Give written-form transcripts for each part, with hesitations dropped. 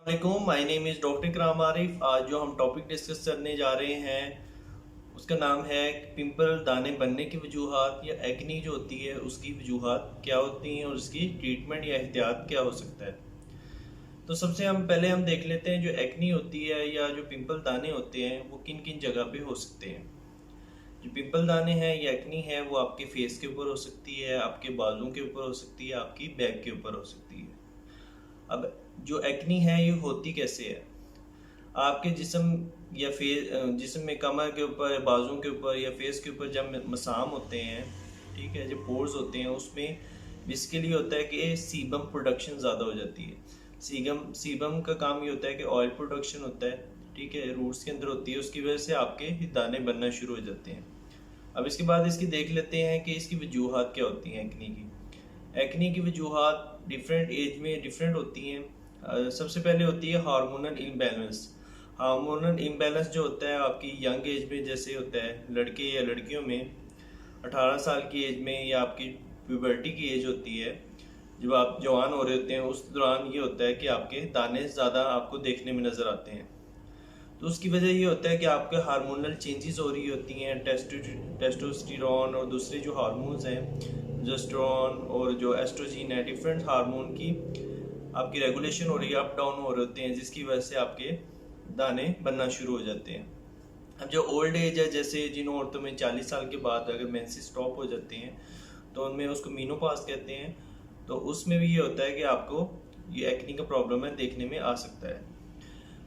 वालेकुम, my name is doctor इकराम आरिफ। आज जो हम टॉपिक डिस्कस करने जा रहे हैं उसका नाम है पिंपल दाने बनने की वजूहात या एक्नी जो होती है उसकी वजूहात क्या होती हैं और उसकी ट्रीटमेंट या एहतियात क्या हो सकता है। तो सबसे हम देख लेते हैं जो एक्नी होती है या जो पिंपल दाने होते हैं वो किन किन जगह पे हो सकते हैं। जो पिंपल दाने हैं या एक्नी है वो आपके फेस के ऊपर हो सकती है, आपके बालों के ऊपर हो सकती है, आपकी बैक के ऊपर हो सकती है। अब जो एक्नी है ये होती कैसे है, आपके जिस्म में कमर के ऊपर, बाजू के ऊपर या फेस के ऊपर जब मसाम होते हैं, ठीक है, जो पोर्स होते हैं उसमें बेसिकली होता है कि सीबम प्रोडक्शन ज़्यादा हो जाती है। सीबम का काम ये होता है कि ऑयल प्रोडक्शन होता है, ठीक है, रूट्स के अंदर होती है, उसकी वजह से आपके दाने बनना शुरू हो जाते हैं। अब इसके बाद इसकी देख लेते हैं कि इसकी वजूहात क्या होती हैं एक्नी की वजूहात डिफरेंट एज में डिफरेंट होती हैं। सबसे पहले होती है हार्मोनल इम्बैलेंस। हार्मोनल इम्बैलेंस जो होता है आपकी यंग एज में जैसे होता है लड़के या लड़कियों में, 18 साल की एज में या आपकी प्यूबर्टी की एज होती है, जब आप जवान हो रहे होते हैं उस दौरान ये होता है कि आपके दाने ज़्यादा आपको देखने में नज़र आते हैं। तो उसकी वजह ये होता है कि आपके हार्मोनल चेंजेस हो रही होती हैं, टेस्टोस्टेरोन और दूसरे जो हार्मोन्स हैं, प्रोजेस्टेरोन और जो एस्ट्रोजन है, डिफरेंट हार्मोन की आपकी रेगुलेशन हो रही है, अप डाउन हो रहे होते हैं, जिसकी वजह से आपके दाने बनना शुरू हो जाते हैं। अब जो ओल्ड एज है, जैसे जिन औरतों में 40 साल के बाद अगर मेंसेस स्टॉप हो जाते हैं तो उनमें उसको मीनोपॉज कहते हैं, तो उसमें भी ये होता है कि आपको ये एक्नी का प्रॉब्लम है देखने में आ सकता है।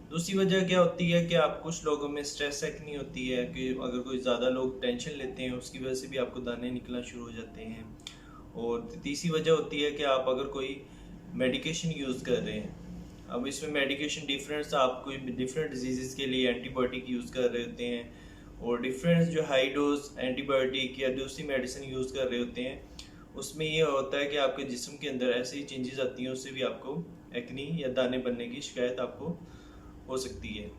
दूसरी वजह क्या होती है कि आप कुछ लोगों में स्ट्रेस एक्नी होती है कि अगर कोई ज़्यादा लोग टेंशन लेते हैं उसकी वजह से भी आपको दाने निकलना शुरू हो जाते हैं। और तीसरी वजह होती है कि आप अगर कोई मेडिकेशन यूज़ कर रहे हैं। अब इसमें मेडिकेशन डिफरेंस, आप कोई डिफरेंट डिजीज़ के लिए एंटीबायोटिक यूज़ कर रहे होते हैं और डिफरेंट जो हाई डोज एंटीबायोटिक या दूसरी मेडिसिन यूज़ कर रहे होते हैं, उसमें ये होता है कि आपके जिस्म के अंदर ऐसी चेंजेस आती हैं, उससे भी आपको एक्नी या दाने बनने की शिकायत आपको हो सकती है।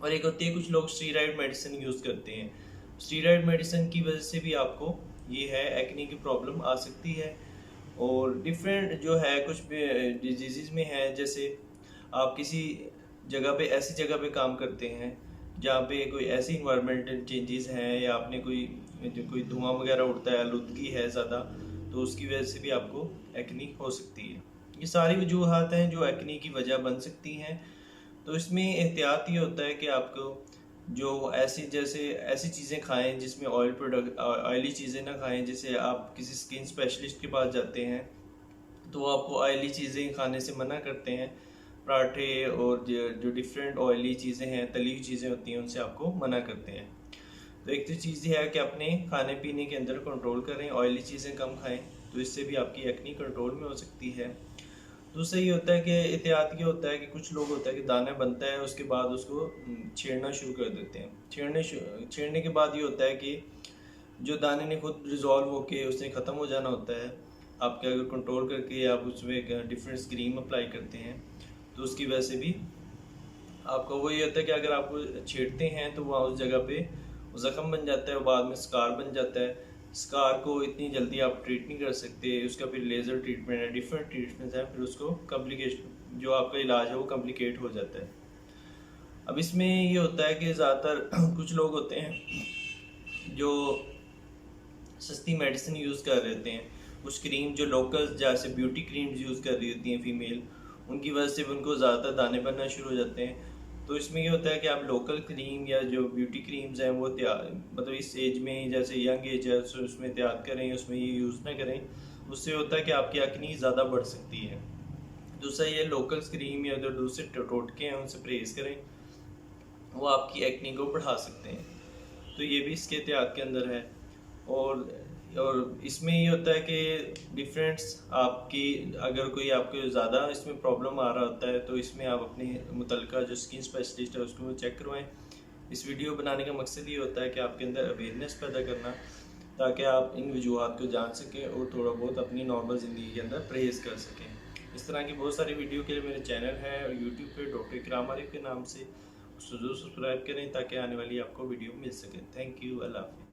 और एक होती है कुछ लोग स्टीरॉयड मेडिसिन यूज़ करते हैं, स्टीरॉयड मेडिसिन की वजह से भी आपको ये है एक्नी की प्रॉब्लम आ सकती है। और डिफरेंट जो है कुछ डिजीज़ में है, जैसे आप किसी जगह पे ऐसी जगह पे काम करते हैं जहाँ पे कोई ऐसी इन्वायरमेंटल चेंजेस हैं या आपने कोई धुआं वगैरह उड़ता है, आलूदगी है ज़्यादा, तो उसकी वजह से भी आपको एक्नी हो सकती है। ये सारी वजूहात हैं जो एक्नी की वजह बन सकती हैं। तो इसमें एहतियात ये होता है कि आपको जो ऐसी चीज़ें खाएं जिसमें ऑयली चीज़ें ना खाएं। जैसे आप किसी स्किन स्पेशलिस्ट के पास जाते हैं तो वो आपको ऑयली चीज़ें खाने से मना करते हैं, पराठे और जो डिफरेंट ऑयली चीज़ें हैं, तली हुई चीज़ें होती हैं, उनसे आपको मना करते हैं। तो एक तो चीज़ ये है कि अपने खाने पीने के अंदर कंट्रोल करें, ऑयली चीज़ें कम खाएं, तो इससे भी आपकी एक्नी कंट्रोल में हो सकती है। दूसरा ये होता है कि एहतियात ये होता है कि कुछ लोग होता है कि दाना बनता है उसके बाद उसको छेड़ना शुरू कर देते हैं। छेड़ने के बाद ये होता है कि जो दाने ने खुद रिजॉल्व होके उसने ख़त्म हो जाना होता है, आपके अगर कंट्रोल करके आप उसमें एक डिफरेंट क्रीम अप्लाई करते हैं तो उसकी वजह से भी आपका वो ये होता है कि अगर आप छेड़ते हैं तो वहाँ उस जगह पे ज़ख़म बन जाता है, बाद में स्कार बन जाता है। स्कार को इतनी जल्दी आप ट्रीट नहीं कर सकते, उसका फिर लेज़र ट्रीटमेंट है, डिफरेंट ट्रीटमेंट्स हैं, फिर उसको कम्प्लिकेशन जो आपका इलाज है वो कम्प्लिकेट हो जाता है। अब इसमें ये होता है कि ज़्यादातर कुछ लोग होते हैं जो सस्ती मेडिसिन यूज़ कर रहे होते हैं, कुछ क्रीम जो लोकल जैसे ब्यूटी क्रीम्स यूज़ कर रही होती हैं फीमेल, उनकी वजह से भी उनको ज़्यादातर दाने बनना शुरू हो जाते हैं। तो इसमें ये होता है कि आप लोकल क्रीम या जो ब्यूटी क्रीम्स हैं वो तैयार, मतलब इस एज में जैसे यंग एज है तो उसमें तैयार करें, उसमें ये यूज़ ना करें। उससे होता है कि आपकी एक्नी ज़्यादा बढ़ सकती है। दूसरा ये लोकल क्रीम या जो दूसरे टोटके हैं उनसे परहेज़ करें, वो आपकी एक्नी को बढ़ा सकते हैं। तो ये भी इसके एहतियात के अंदर है। और इसमें ये होता है कि डिफरेंट्स आपकी, अगर कोई आपको ज़्यादा इसमें प्रॉब्लम आ रहा होता है तो इसमें आप अपने मुतलका जो स्किन स्पेशलिस्ट है उसको चेक करवाएं। इस वीडियो बनाने का मकसद ये होता है कि आपके अंदर अवेयरनेस पैदा करना, ताकि आप इन वजूहात को जान सकें और थोड़ा बहुत अपनी नॉर्मल ज़िंदगी के अंदर परहेज़ कर सकें। इस तरह की बहुत सारी वीडियो के लिए मेरे चैनल है और यूट्यूब पे डॉक्टर इकराम आरिफ के नाम से, उसको ज़रूर सब्सक्राइब करें ताकि आने वाली आपको वीडियो मिल सके। थैंक यू, अल्लाह हाफ़िज़।